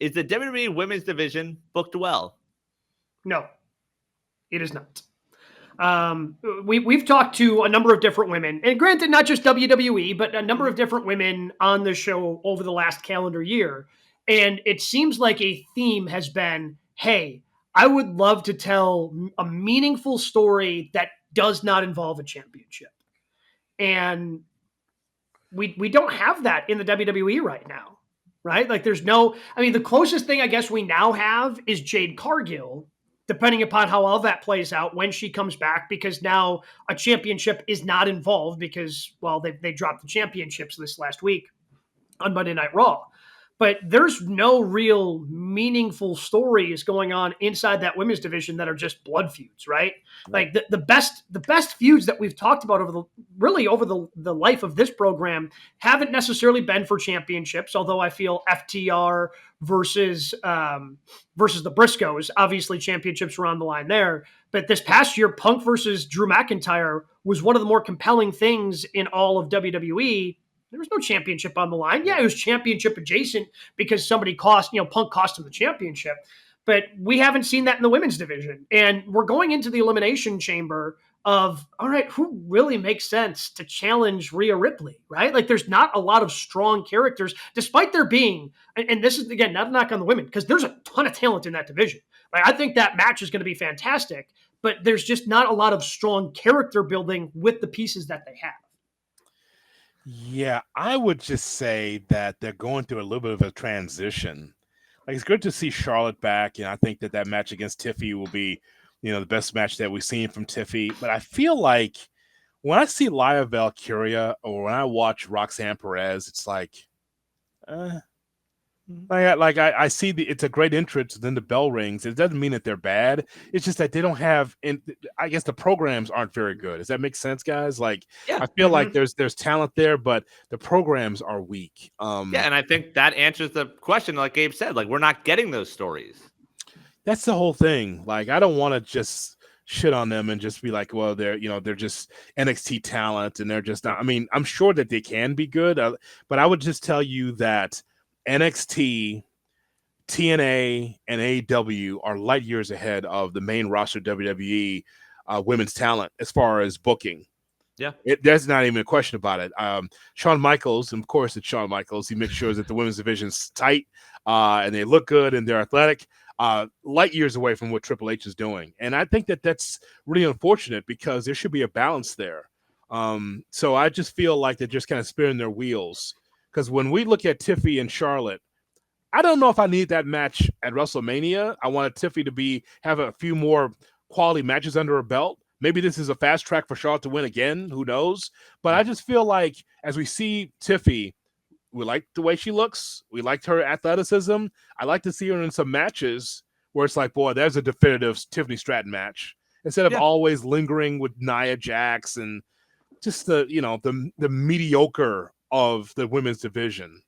is the WWE women's division booked well? No, it is not. We've talked to a number of different women, and granted, not just WWE, but a number of different women on the show over the last calendar year. And it seems like a theme has been, hey, I would love to tell a meaningful story that does not involve a championship. And we don't have that in the WWE right now, right? Like there's no, I mean, the closest thing I guess we now have is Jade Cargill, depending upon how all that plays out when she comes back, because now a championship is not involved because, well, they dropped the championships this last week on Monday Night Raw. But there's no real meaningful stories going on inside that women's division that are just blood feuds, right? Like the best feuds that we've talked about over the life of this program haven't necessarily been for championships. Although I feel FTR versus the Briscoes, obviously championships were on the line there. But this past year, Punk versus Drew McIntyre was one of the more compelling things in all of WWE. There was no championship on the line. Yeah, it was championship adjacent because somebody Punk cost him the championship. But we haven't seen that in the women's division. And we're going into the elimination chamber of, all right, who really makes sense to challenge Rhea Ripley, right? Like there's not a lot of strong characters, despite there being, and this is, again, not a knock on the women, because there's a ton of talent in that division. Like I think that match is going to be fantastic, but there's just not a lot of strong character building with the pieces that they have. Yeah, I would just say that they're going through a little bit of a transition. Like it's good to see Charlotte back, and I think that match against Tiffy will be, the best match that we've seen from Tiffy. But I feel like when I see Lyra Valkyria or when I watch Roxanne Perez, it's like, I see it's a great entrance, then the bell rings. It doesn't mean that they're bad. It's just that they don't have, and I guess the programs aren't very good. Does that make sense, guys? Like, yeah. I feel like there's talent there, but the programs are weak. Yeah, and I think that answers the question, like Gabe said. Like, we're not getting those stories. That's the whole thing. Like, I don't want to just shit on them and just be like, well, they're just NXT talent, and they're just not. I mean, I'm sure that they can be good, but I would just tell you that NXT, TNA, and AEW are light years ahead of the main roster WWE women's talent as far as booking. Yeah, there's not even a question about it. Shawn Michaels, and of course it's Shawn Michaels. He makes sure that the women's division's tight and they look good and they're athletic. Light years away from what Triple H is doing, and I think that that's really unfortunate because there should be a balance there. So I just feel like they're just kind of spinning their wheels. Because when we look at Tiffy and Charlotte, I don't know if I need that match at WrestleMania. I wanted Tiffy to have a few more quality matches under her belt. Maybe this is a fast track for Charlotte to win again. Who knows? But I just feel like as we see Tiffy, we like the way she looks. We liked her athleticism. I like to see her in some matches where it's like, boy, there's a definitive Tiffany Stratton match. Instead of always lingering with Nia Jax and just the mediocre of the women's division.